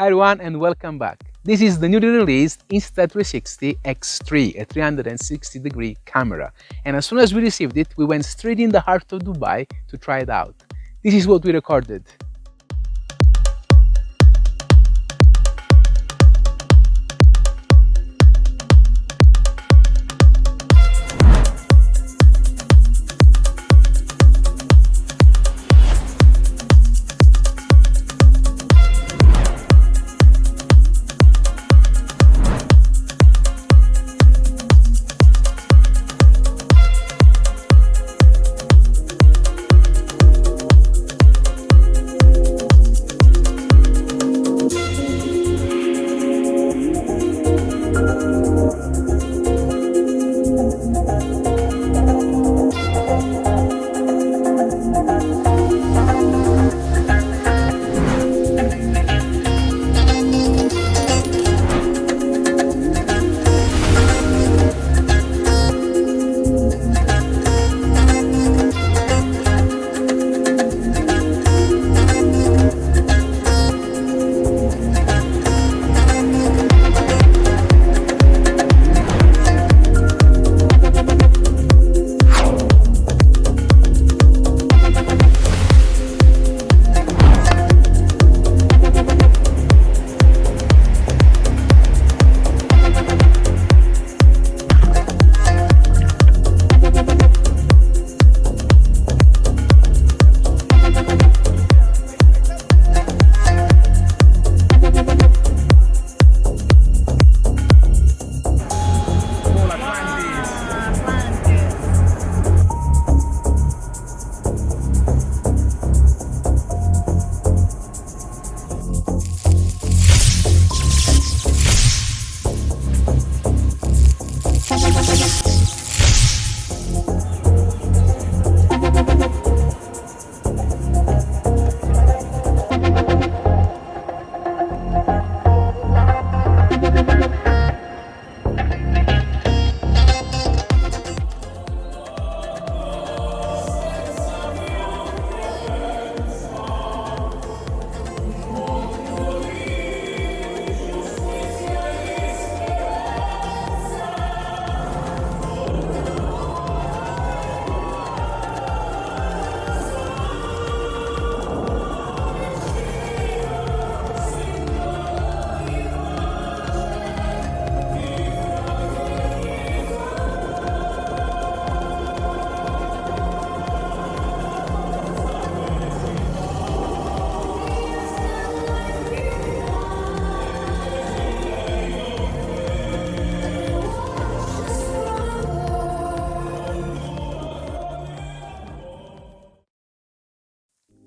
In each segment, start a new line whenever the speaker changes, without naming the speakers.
Hi everyone and welcome back. This is the newly released Insta360 X3, a 360-degree camera. And as soon as we received it, we went straight in the heart of Dubai to try it out. This is what we recorded.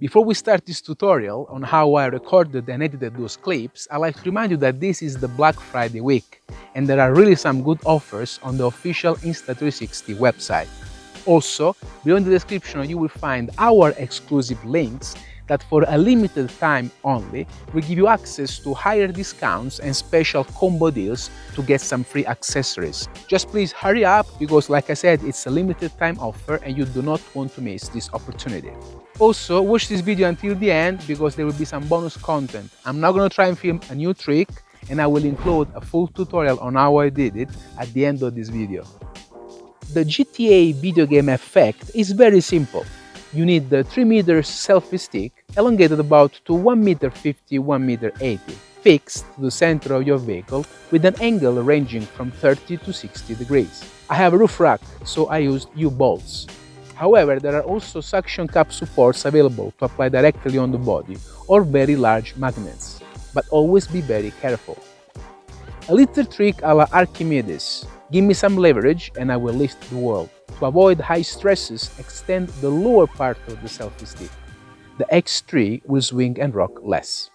Before we start this tutorial on how I recorded and edited those clips, I'd like to remind you that this is the Black Friday week and there are really some good offers on the official Insta360 website. Also, below in the description you will find our exclusive links that for a limited time only will give you access to higher discounts and special combo deals to get some free accessories. Just please hurry up because like I said, it's a limited time offer and you do not want to miss this opportunity. Also, watch this video until the end because there will be some bonus content. I'm now going to try and film a new trick and I will include a full tutorial on how I did it at the end of this video. The GTA video game effect is very simple. You need the 3 m selfie stick elongated about to 1.50 m, 1.80 m, fixed to the center of your vehicle with an angle ranging from 30 to 60 degrees. I have a roof rack, so I used U-bolts. However, there are also suction cup supports available to apply directly on the body or very large magnets, but always be very careful. A little trick a la Archimedes. Give me some leverage and I will lift the world. To avoid high stresses, extend the lower part of the selfie stick. The X3 will swing and rock less.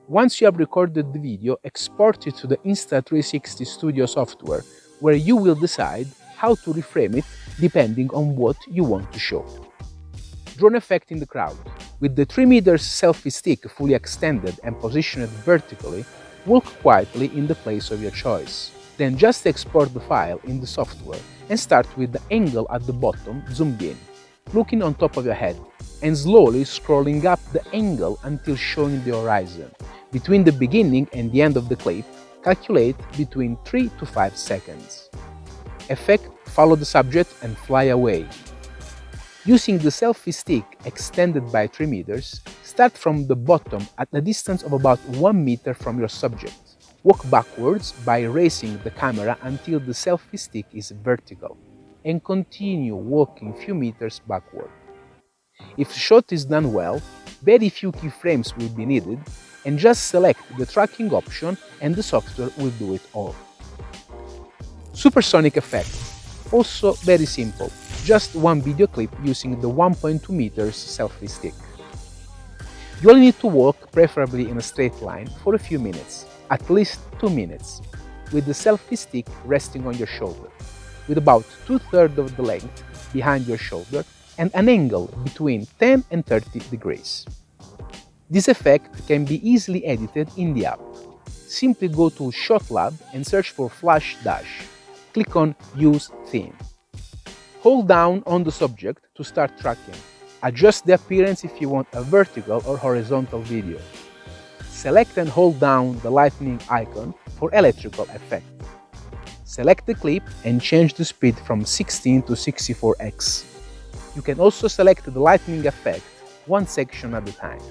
Once you have recorded the video, export it to the Insta360 Studio software, where you will decide how to reframe it depending on what you want to show. Drone effect in the crowd. With the 3 m selfie stick fully extended and positioned vertically, walk quietly in the place of your choice. Then just export the file in the software and start with the angle at the bottom zoomed in, looking on top of your head. and slowly scrolling up the angle until showing the horizon. Between the beginning and the end of the clip, calculate between 3 to 5 seconds. Effect: follow the subject and fly away. Using the selfie stick extended by 3 meters, start from the bottom at a distance of about 1 meter from your subject. Walk backwards by raising the camera until the selfie stick is vertical, and continue walking few meters backward. If the shot is done well, very few keyframes will be needed, and just select the tracking option and the software will do it all. Supersonic effect. Also very simple, just one video clip using the 1.2 meters selfie stick. You only need to walk, preferably in a straight line, for a few minutes, at least 2 minutes, with the selfie stick resting on your shoulder, with about 2/3 of the length behind your shoulder and an angle between 10 and 30 degrees. This effect can be easily edited in the app. Simply go to Shot Lab and search for Flash Dash. Click on Use Theme. Hold down on the subject to start tracking. Adjust the appearance if you want a vertical or horizontal video. Select and hold down the lightning icon for electrical effect. Select the clip and change the speed from 16 to 64x. You can also select the lightning effect one section at a time.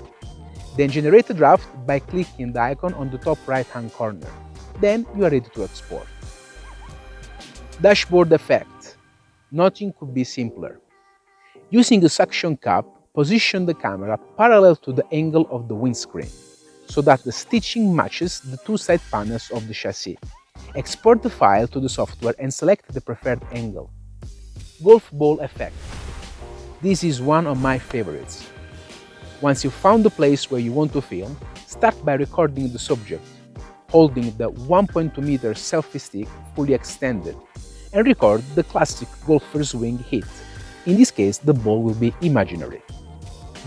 Then generate a draft by clicking the icon on the top right-hand corner. Then you are ready to export. Dashboard effect. Nothing could be simpler. Using a suction cup, position the camera parallel to the angle of the windscreen, so that the stitching matches the two side panels of the chassis. Export the file to the software and select the preferred angle. Golf ball effect. This is one of my favorites. Once you've found the place where you want to film, start by recording the subject, holding the 1.2 meter selfie stick fully extended, and record the classic golfer's swing hit. In this case, the ball will be imaginary.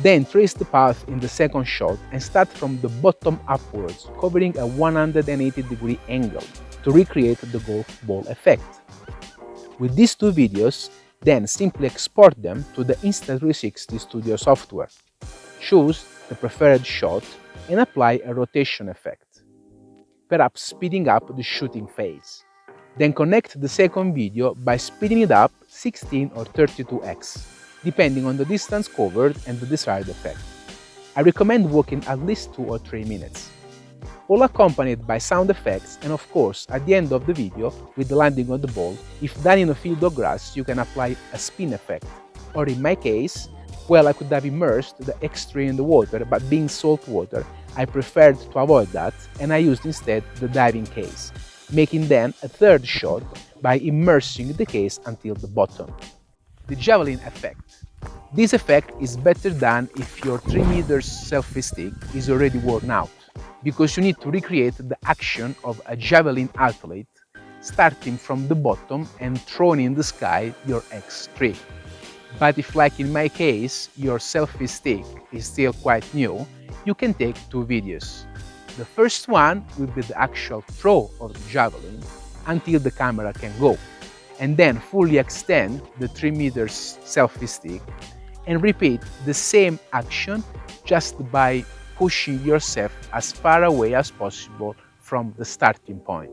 Then trace the path in the second shot and start from the bottom upwards, covering a 180-degree angle to recreate the golf ball effect. With these two videos, then simply export them to the Insta360 Studio software. Choose the preferred shot and apply a rotation effect, perhaps speeding up the shooting phase. Then connect the second video by speeding it up 16 or 32x, depending on the distance covered and the desired effect. I recommend walking at least 2 or 3 minutes. All accompanied by sound effects and of course at the end of the video with the landing of the ball. If done in a field of grass, you can apply a spin effect. Or in my case, well, I could have immersed the X3 in the water, but being salt water, I preferred to avoid that and I used instead the diving case, making then a third shot by immersing the case until the bottom. The Javelin effect. This effect is better done if your 3 meters selfie stick is already worn out, because you need to recreate the action of a javelin athlete, starting from the bottom and throwing in the sky your X3. But if, like in my case, your selfie stick is still quite new, you can take 2 videos. The first one will be the actual throw of the javelin until the camera can go, and then fully extend the 3 meters selfie stick and repeat the same action just by pushing yourself as far away as possible from the starting point.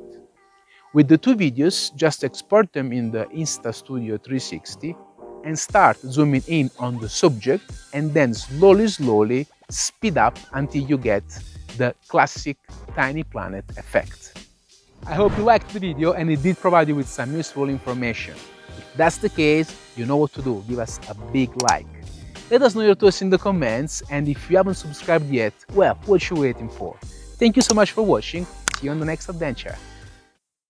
With the 2 videos, just export them in the Insta360 and start zooming in on the subject and then slowly speed up until you get the classic tiny planet effect. I hope you liked the video and it did provide you with some useful information. If that's the case, you know what to do, give us a big like. Let us know your thoughts in the comments, and if you haven't subscribed yet, well, what you waiting for? Thank you so much for watching, see you on the next adventure.